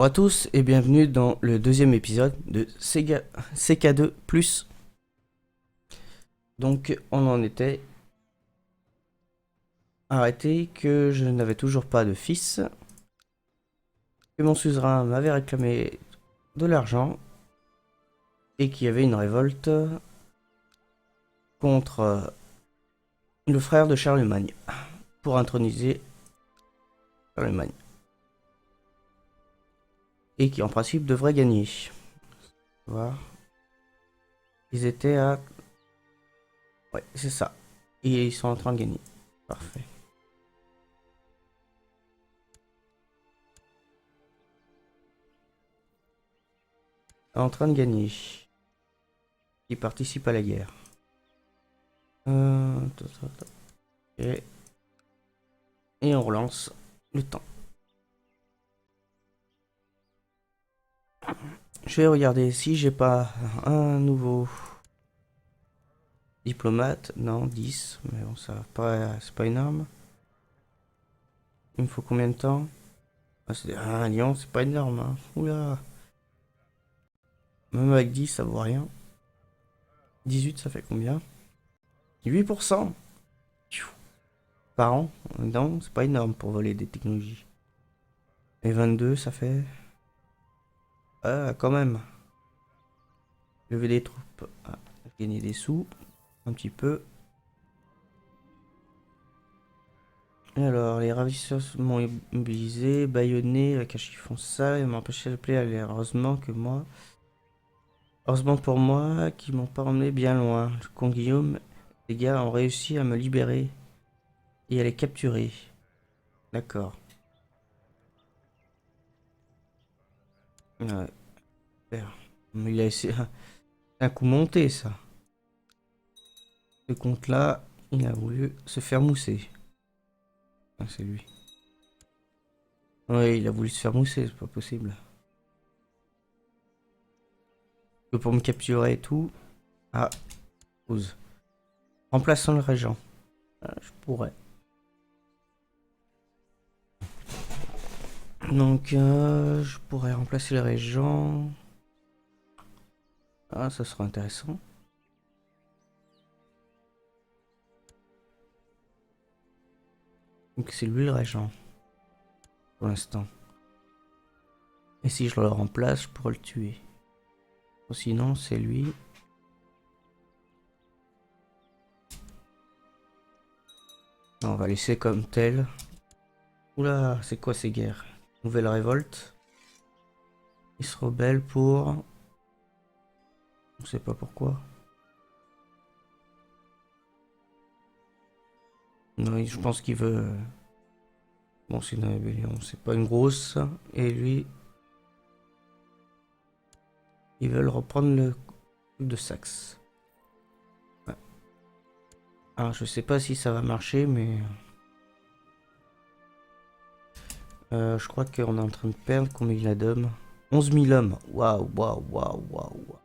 Bonjour à tous et bienvenue dans le deuxième épisode de Sega CK2+. Donc on en était arrêté que je n'avais toujours pas de fils, que mon suzerain m'avait réclamé de l'argent et qu'il y avait une révolte contre le frère de Charlemagne pour introniser Charlemagne et qui en principe devrait gagner. Voir. Ils étaient à... Ouais, c'est ça. Et ils sont en train de gagner. Parfait. En train de gagner. Ils participent à la guerre. Et on relance le temps. Je vais regarder si j'ai pas un nouveau diplomate. Non, 10. Mais bon, ça va pas, c'est pas énorme. Il me faut combien de temps? Un lion, c'est pas énorme. Hein. Oula. Même avec 10, ça vaut rien. 18, ça fait combien? 8% par an. Non, c'est pas énorme pour voler des technologies. Et 22, ça fait... Ah, quand même. Lever des troupes. Ah, gagner des sous. Un petit peu. Alors, les ravisseurs m'ont immobilisé, bâillonné, avec un chiffon sale, et m'ont empêché de aller. Heureusement pour moi, qu'ils m'ont pas emmené bien loin. Le comte Guillaume, les gars ont réussi à me libérer et à les capturer. D'accord. Ouais, super. Mais il a essayé... C'est un coup monté, ça. Ce comte-là, il a voulu se faire mousser. Ah, c'est lui. Ouais, il a voulu se faire mousser, c'est pas possible. Que pour me capturer et tout... Ah, pause. Remplaçant le régent. Ah, je pourrais. Donc, je pourrais remplacer le régent. Ah, ça sera intéressant. Donc, c'est lui le régent. Pour l'instant. Et si je le remplace, je pourrais le tuer. Ou sinon, c'est lui. Non, on va laisser comme tel. Oula, c'est quoi ces guerres? Nouvelle révolte. Il se rebelle pour... On sait pas pourquoi. Non, je pense qu'il veut... Bon, c'est une rébellion, c'est pas une grosse. Et lui... Ils veulent reprendre le coup de Saxe. Ouais. Alors, je sais pas si ça va marcher, mais... je crois qu'on est en train de perdre. Combien il a d'hommes? 11 000 hommes. Waouh, waouh, waouh, waouh.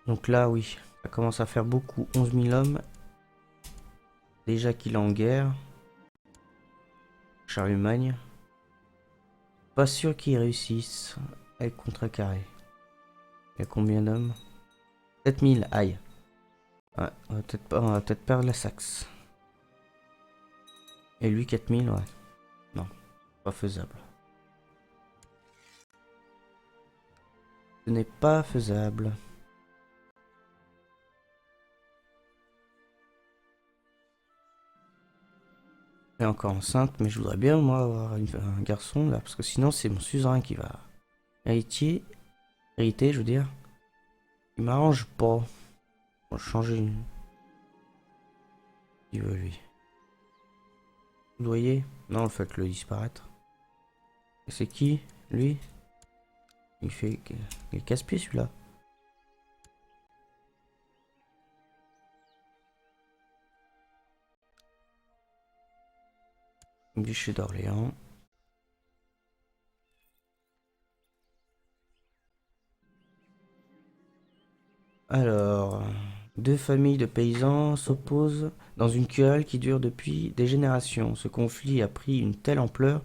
Donc là, oui, ça commence à faire beaucoup. 11 000 hommes. Déjà qu'il est en guerre. Charlemagne. Pas sûr qu'il réussisse à être contrecarré. Il y a combien d'hommes? 7 000, aïe. Ouais, on va peut-être perdre la Saxe. Et lui, 4 000, ouais. Non, pas faisable. Ce n'est pas faisable. Elle est encore enceinte, mais je voudrais bien, moi, avoir un garçon, là, parce que sinon, c'est mon suzerain qui va hériter, je veux dire. Il m'arrange pas. On va changer une... Il veut, lui. Vous voyez? Non, faites-le disparaître. Et c'est qui, lui? Il fait... Il casse-pied, celui-là. Duché d'Orléans. Alors, deux familles de paysans s'opposent dans une querelle qui dure depuis des générations. Ce conflit a pris une telle ampleur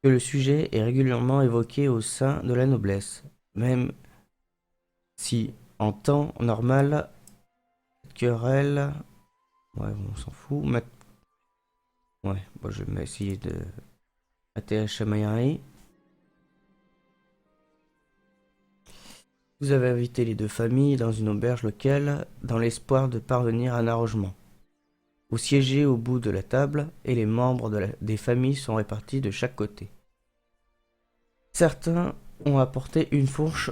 que le sujet est régulièrement évoqué au sein de la noblesse, même si en temps normal, cette querelle... Ouais, bon, on s'en fout. Ouais, bon, je vais essayer de mater la chamaillerie. Vous avez invité les deux familles dans une auberge locale dans l'espoir de parvenir à un arrangement. Vous siégez au bout de la table et les membres des familles sont répartis de chaque côté. Certains ont apporté une fourche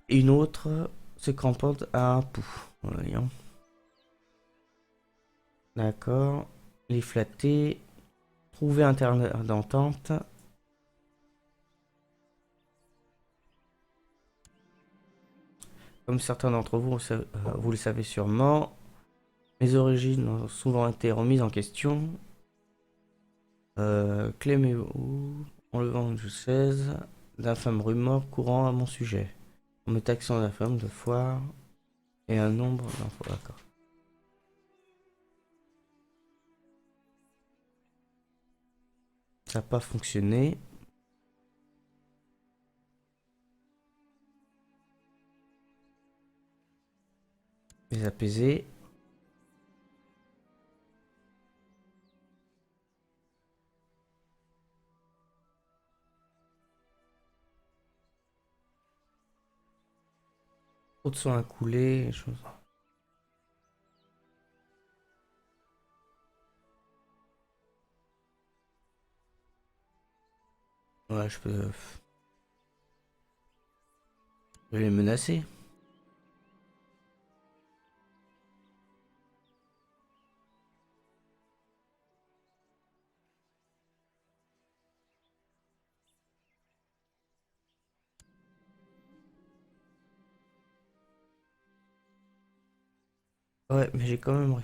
et une autre se crampante à un pouls. Voyons. D'accord. Les flatter. Trouver un terrain d'entente. Comme certains d'entre vous, vous le savez sûrement, mes origines ont souvent été remises en question. Clémez-vous en levant du 16 d'infâmes rumeurs courant à mon sujet, en me taxant d'infâme de foire et un nombre d'infos. D'accord. Ça n'a pas fonctionné. Les apaiser. Trop de sang à couler. Choses. Ouais, je vais les menacer. Ouais, mais j'ai quand même...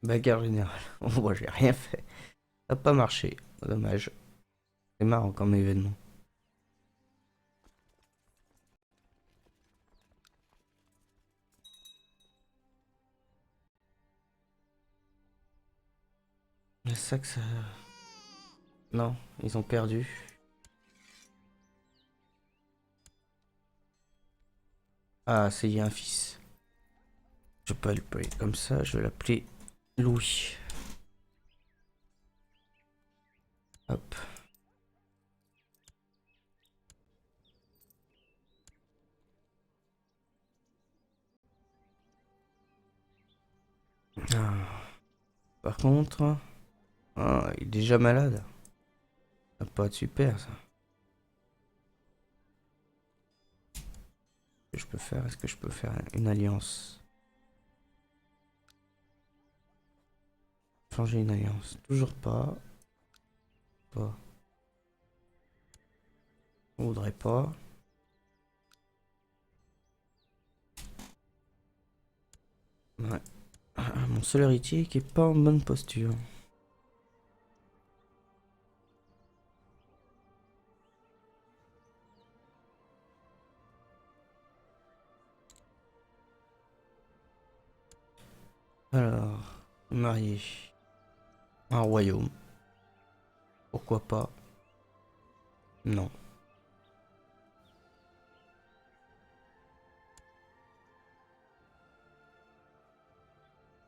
Bagarre générale. Bon, j'ai rien fait. Ça n'a pas marché. Dommage. C'est marrant comme événement. Le sac, ça... Non, ils ont perdu. Ah, c'est y a un fils. Je peux l'appeler comme ça, je vais l'appeler Louis. Hop. Ah. Par contre, ah, il est déjà malade. Ça va pas être super ça. Ce que je peux faire, est-ce que je peux faire une alliance? Changer une alliance. Toujours pas. Pas. On voudrait pas. Ouais. Ah, mon seul héritier qui est pas en bonne posture. Alors, marié. Un royaume. Pourquoi pas? Non.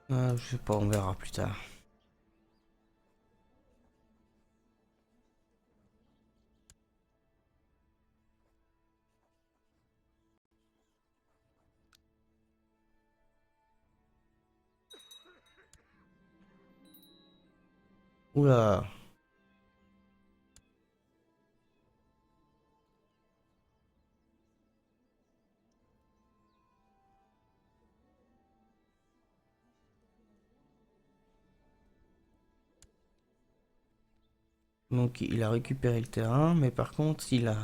Ah, je sais pas, on verra plus tard. Oula. Donc il a récupéré le terrain, mais par contre il a...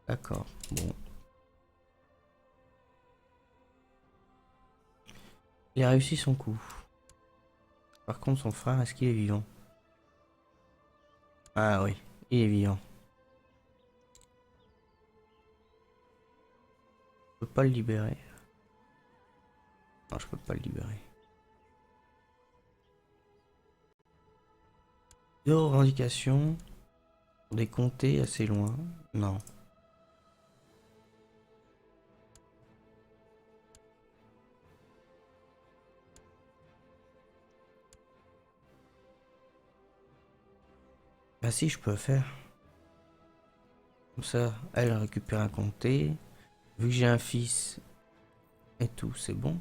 D'accord, bon. Il a réussi son coup. Par contre son frère, est-ce qu'il est vivant? Ah oui, il est vivant. Je peux pas le libérer. Non, je peux pas le libérer. Deux revendications pour des comtés assez loin. Non. Bah si, je peux faire. Comme ça, elle récupère un comté. Vu que j'ai un fils et tout, c'est bon.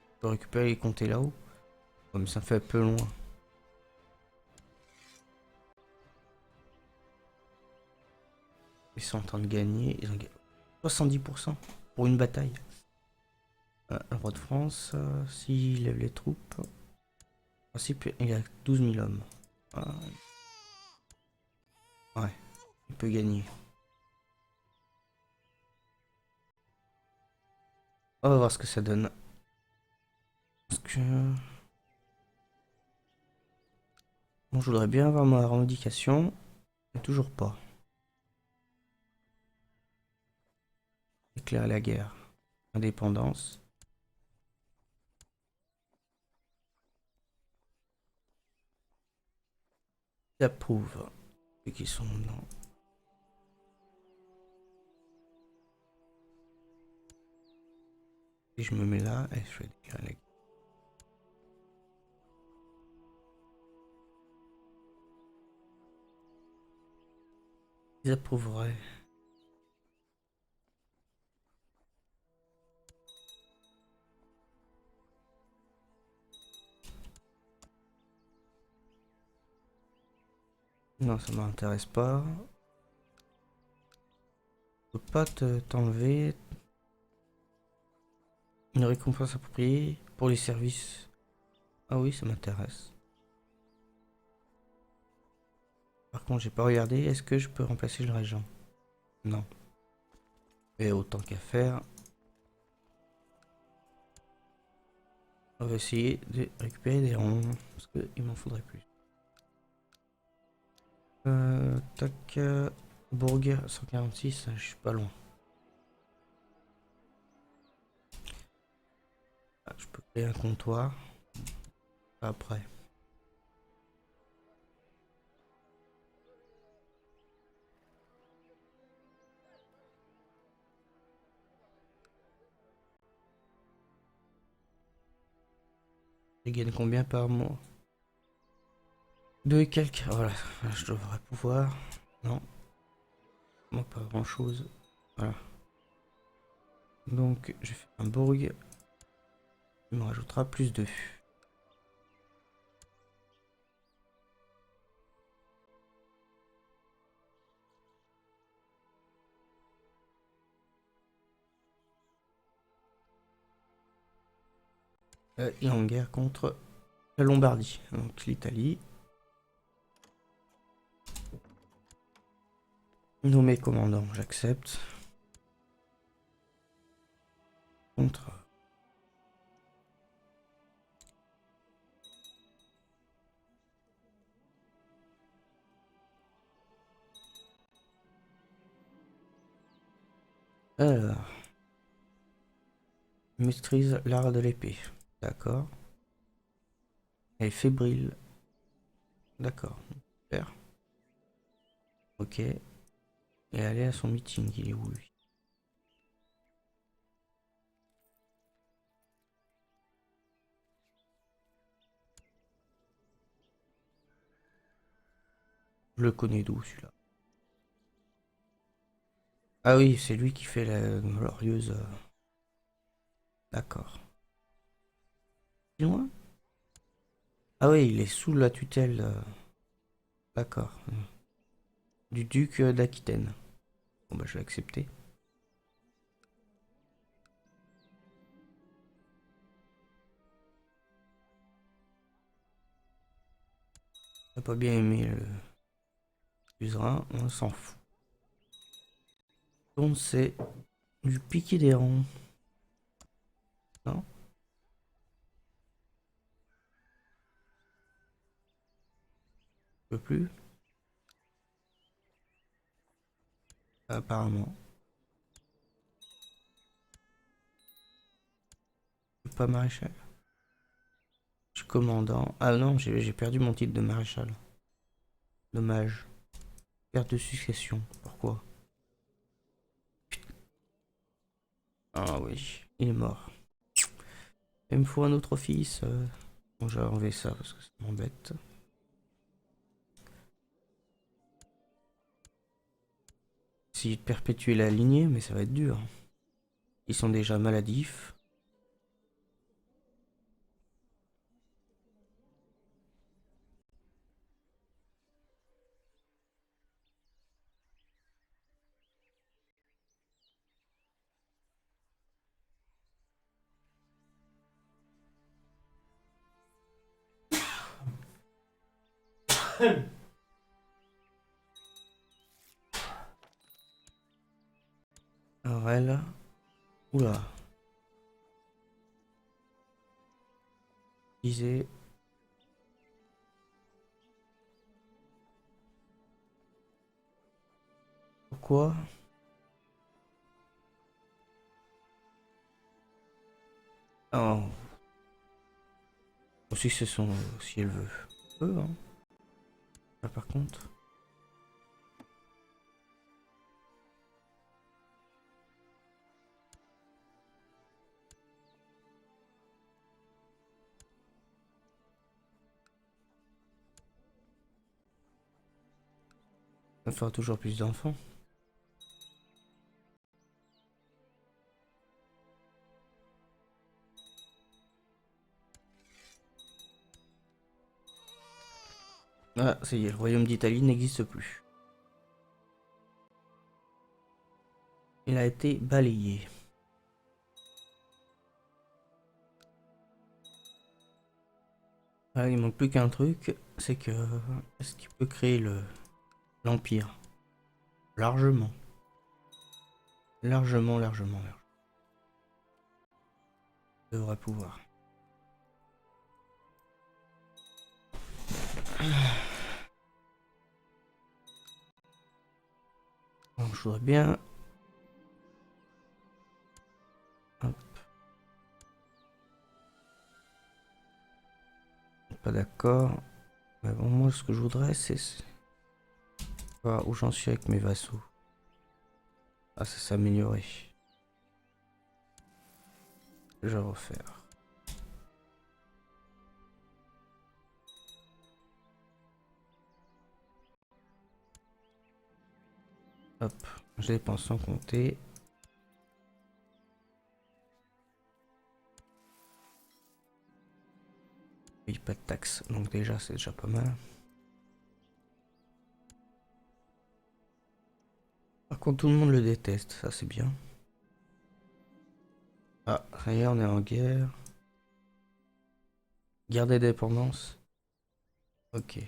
Je peux récupérer les comtés là-haut. Comme ça fait un peu loin. Ils sont en train de gagner. Ils ont gagné 70% pour une bataille. Le roi de France, s'il lève les troupes, en principe, il a 12 000 hommes. Ah, ouais, il peut gagner. On va voir ce que ça donne. Parce que... Bon, je voudrais bien avoir ma revendication, mais toujours pas. Éclairer la guerre. Indépendance. J'approuve. Et qui sont dans... Si je me mets là, et je vais déclarer la guerre. Ils approuveraient. Non, ça m'intéresse pas. Je peux pas t'enlever une récompense appropriée pour les services. Ah oui, ça m'intéresse. Par contre, j'ai pas regardé. Est-ce que je peux remplacer le régent? Non. Et autant qu'à faire, on va essayer de récupérer des ronds. Parce qu'il m'en faudrait plus. Tac. Bourg 146, je suis pas loin. Ah, je peux créer un comptoir. Après. Je gagne combien par mois? Deux et quelques. Voilà. Je devrais pouvoir. Non. Moi, pas grand chose. Voilà. Donc, je fais un bourg. Il me rajoutera plus de. Il est en guerre contre la Lombardie. Donc, l'Italie. Nommé commandant, j'accepte. Contre. Alors. Maîtrise l'art de l'épée. D'accord. Elle est fébrile. D'accord. Super. Ok. Et aller à son meeting. Il est où lui? Je le connais d'où celui-là? Ah oui, c'est lui qui fait la glorieuse. D'accord. Plus loin? Ah oui, il est sous la tutelle. D'accord. Du duc d'Aquitaine. Bon bah je vais accepter. T'as pas bien aimé le suzerain, on s'en fout. Donc c'est du piqué des rangs. Non? Je peux plus? Apparemment. Je Pas maréchal. Je suis commandant. Ah non, j'ai perdu mon titre de maréchal. Dommage. Perte de succession. Pourquoi? Ah oui, il est mort. Il me faut un autre fils. Bon, j'ai enlevé ça parce que ça m'embête. Essayer de perpétuer la lignée, mais ça va être dur. Ils sont déjà maladifs. Alors elle... Oula. Disait... Pourquoi? Oh. Aussi c'est son... Si elle veut. Hein. Là par contre... Ça fera toujours plus d'enfants. Ah, ça y est, le royaume d'Italie n'existe plus. Il a été balayé. Ah, il manque plus qu'un truc, c'est que... Est-ce qu'il peut créer l'Empire? Largement. Largement. Il devrait pouvoir. Bon, je voudrais bien... Hop. Pas d'accord. Mais bon, moi, ce que je voudrais, c'est... Voir où j'en suis avec mes vassaux. Ah, ça s'améliorer. Je vais refaire. Hop, je dépense sans compter. Oui, pas de taxes, donc déjà c'est déjà pas mal. Par contre, tout le monde le déteste, ça c'est bien. Ah, ça y est, on est en guerre. Guerre des dépendances. Ok.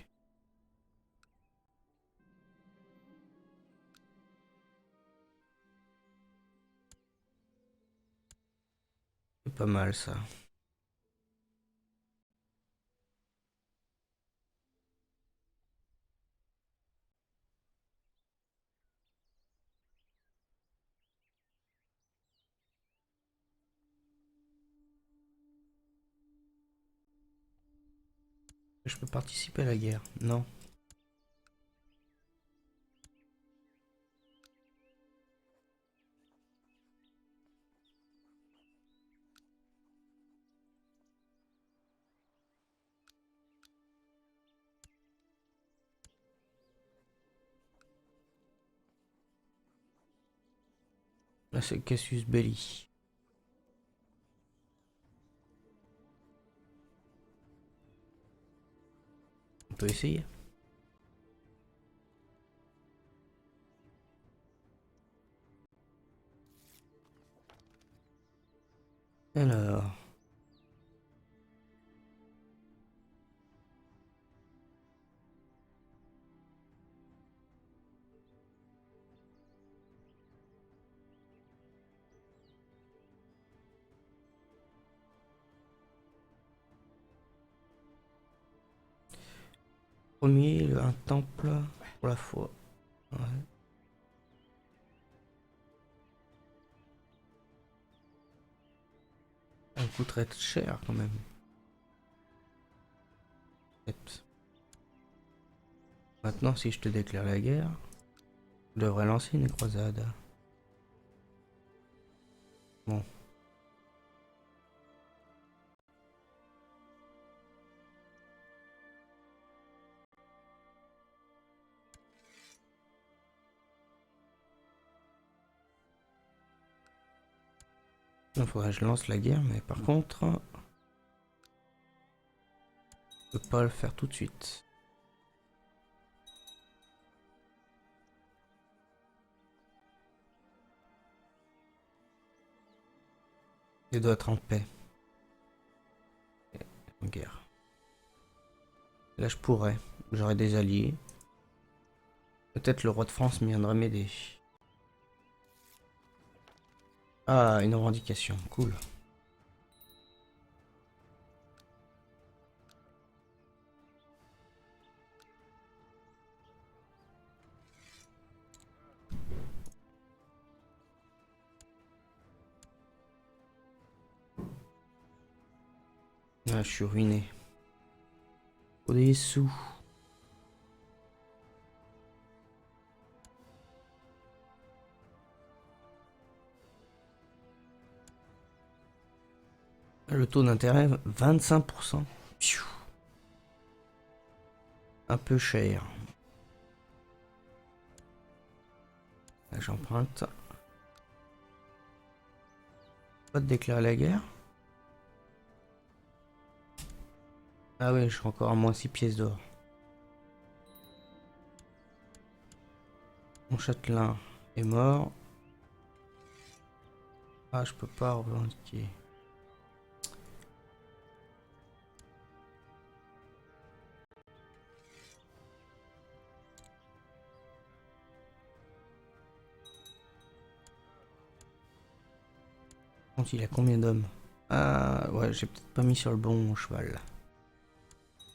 C'est pas mal ça. Je peux participer à la guerre? Non. Là c'est Cassius Belli. On peut essayer. Alors... Premier, un temple pour la foi. Ouais. coûterait cher quand même. Maintenant, si je te déclare la guerre, je devrais lancer une croisade. Bon. Il faudrait que je lance la guerre, mais par contre, je peux pas le faire tout de suite. Il doit être en paix. En guerre. Là, je pourrais. J'aurais des alliés. Peut-être le roi de France viendrait m'aider. Ah, une revendication. Cool. Ah, je suis ruiné. Faut des sous. Le taux d'intérêt, 25%. Pfiou. Un peu cher. Là, j'emprunte. Pas de déclarer la guerre. Ah oui, je suis encore à moins 6 pièces d'or. Mon châtelain est mort. Ah, je peux pas revendiquer. Il a combien d'hommes? Ah, ouais, j'ai peut-être pas mis sur le bon cheval.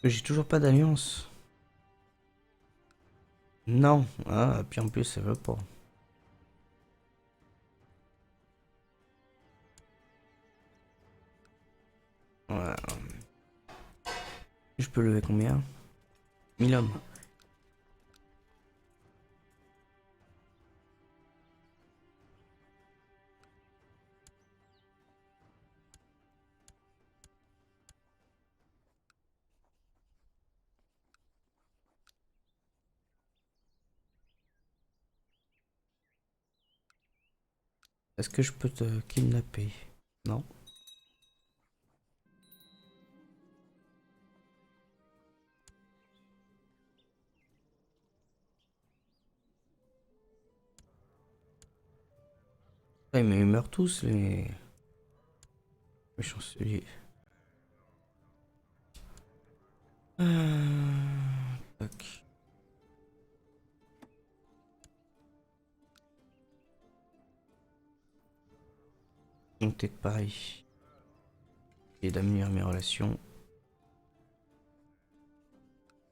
J'ai toujours pas d'alliance. Non. Ah, puis en plus, ça veut pas. Ouais. Je peux lever combien? 1000 hommes. Est-ce que je peux te kidnapper? Non. Ouais, mais ils meurent tous, les chanceliers. Tac. Donc peut-être pareil. Et d'améliorer mes relations.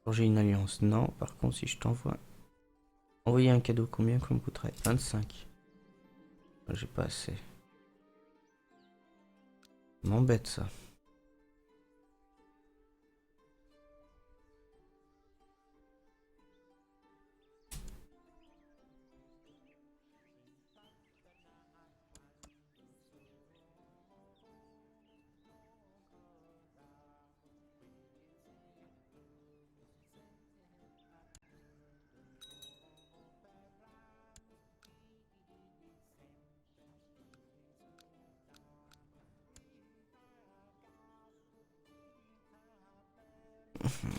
J'ai une alliance. Non, par contre, si je t'envoie... Envoyer un cadeau, combien ça me coûterait? 25. J'ai pas assez. M'embête ça.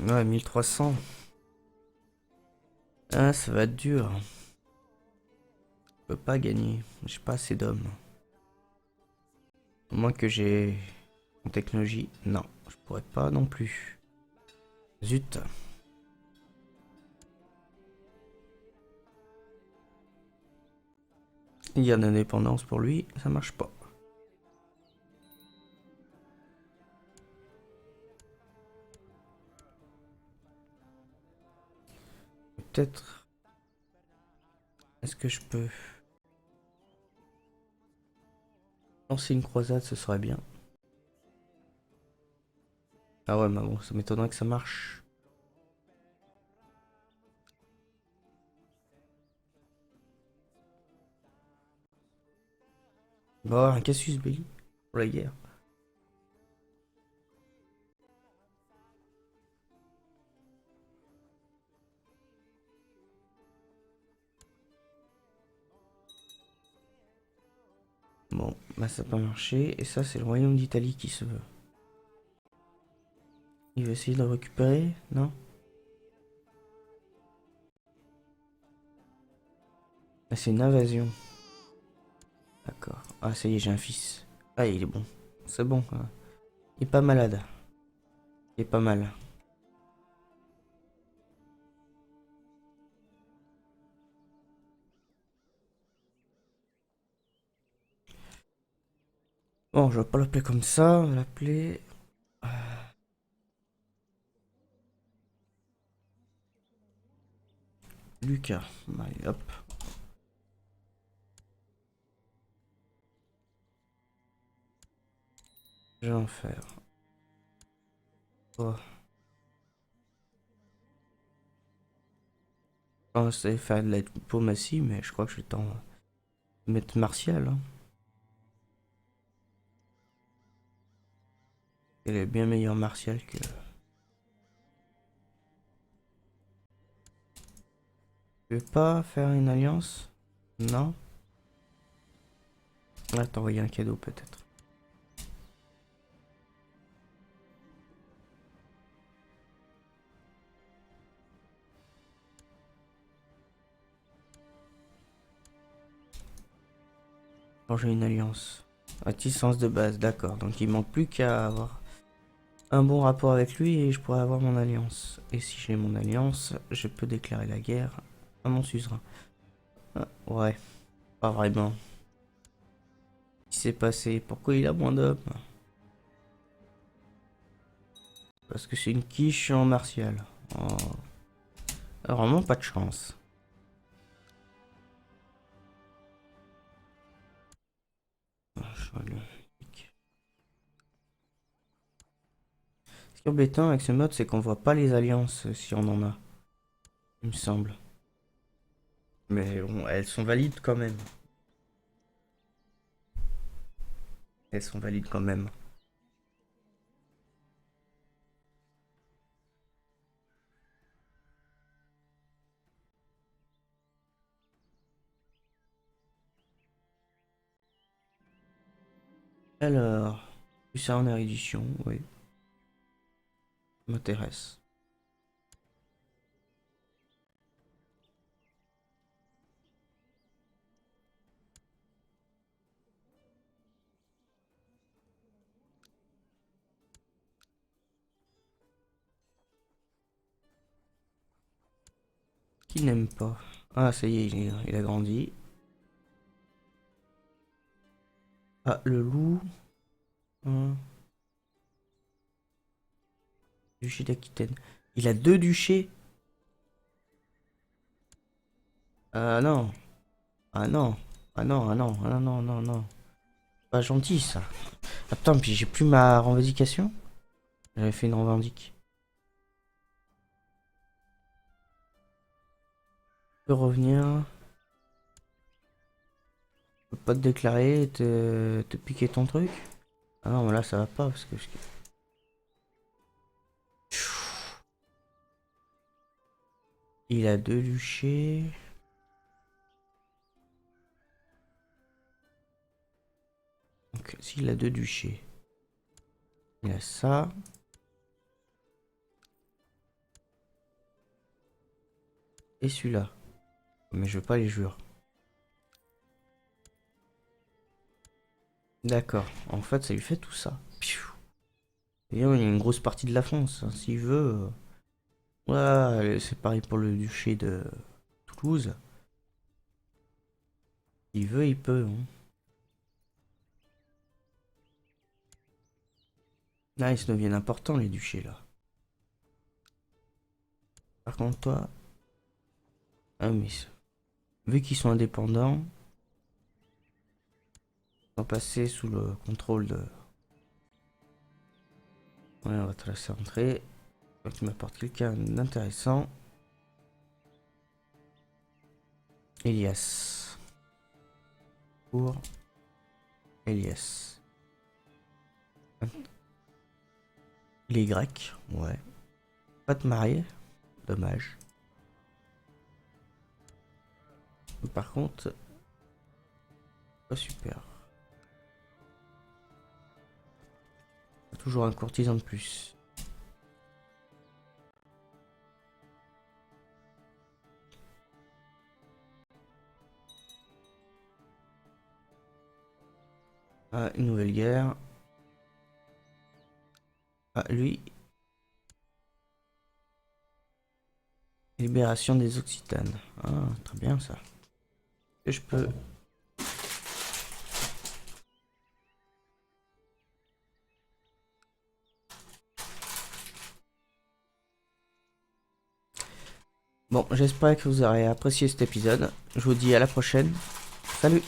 Ouais, 1300. Ah, ça va être dur. Je peux pas gagner. J'ai pas assez d'hommes. Au moins que j'ai en technologie. Non, je pourrais pas non plus. Zut. Il y a l'indépendance pour lui, ça marche pas. Peut-être... Est-ce que je peux... lancer une croisade, ce serait bien. Ah ouais, mais bon, ça m'étonnerait que ça marche. Il va y avoir un casus belli pour la guerre. Bon, bah ça n'a pas marché. Et ça, c'est le royaume d'Italie qui se veut. Il veut essayer de le récupérer? Non? Ah, c'est une invasion. D'accord. Ah, ça y est, j'ai un fils. Ah, il est bon. C'est bon, hein. Il est pas malade. Il est pas mal. Bon, je vais pas l'appeler comme ça. On va l'appeler Lucas. Allez, hop. Je vais en faire. Oh. Je pensais faire de la diplomatie, mais je crois que je vais t'en mettre martial, hein. Il est bien meilleur martial que... Tu veux pas faire une alliance? Non? Là, t'envoyer un cadeau peut-être. Changer une alliance. Réticence de base, d'accord. Donc il manque plus qu'à avoir un bon rapport avec lui et je pourrais avoir mon alliance. Et si j'ai mon alliance, je peux déclarer la guerre à mon suzerain. Ah, ouais, pas vraiment. Qu'est-ce qui s'est passé? Pourquoi il a moins d'hommes? Parce que c'est une quiche en martial. Oh. Vraiment pas de chance. Ah, ce qui est embêtant avec ce mode, c'est qu'on voit pas les alliances si on en a. Il me semble. Mais bon, elles sont valides quand même. Elles sont valides quand même. Alors, plus ça en érudition, oui. M'intéresse. Qui n'aime pas? Ah, ça y est, il a grandi. Ah, le loup. Hein, duché d'Aquitaine. Il a deux duchés? Ah non. Ah non. Ah non, ah non, ah non, non, non. Pas gentil ça. Attends, puis j'ai plus ma revendication? J'avais fait une revendique. Tu peux revenir. Je peux pas te déclarer et te piquer ton truc? Ah non, mais là ça va pas parce que... Il a deux duchés. Donc s'il a deux duchés. Il a ça. Et celui-là. Mais je veux pas les jure. D'accord. En fait, ça lui fait tout ça. Piou. Et il y a une grosse partie de la France, hein, s'il veut. Ouais, c'est pareil pour le duché de Toulouse. Il veut, il peut, hein. Là, ils se deviennent importants, les duchés, là. Par contre, toi... Ah, mais... Vu qu'ils sont indépendants, ils sont passés sous le contrôle de... Ouais, on va te laisser entrer. Tu m'apportes quelqu'un d'intéressant. Elias. Pour Elias. Il est grec, ouais. Pas te marier, dommage. Par contre, pas super. Toujours un courtisan de plus. Ah, une nouvelle guerre. Ah, lui. Libération des Occitanes. Ah, très bien ça. Et je peux... Bon, j'espère que vous aurez apprécié cet épisode. Je vous dis à la prochaine. Salut!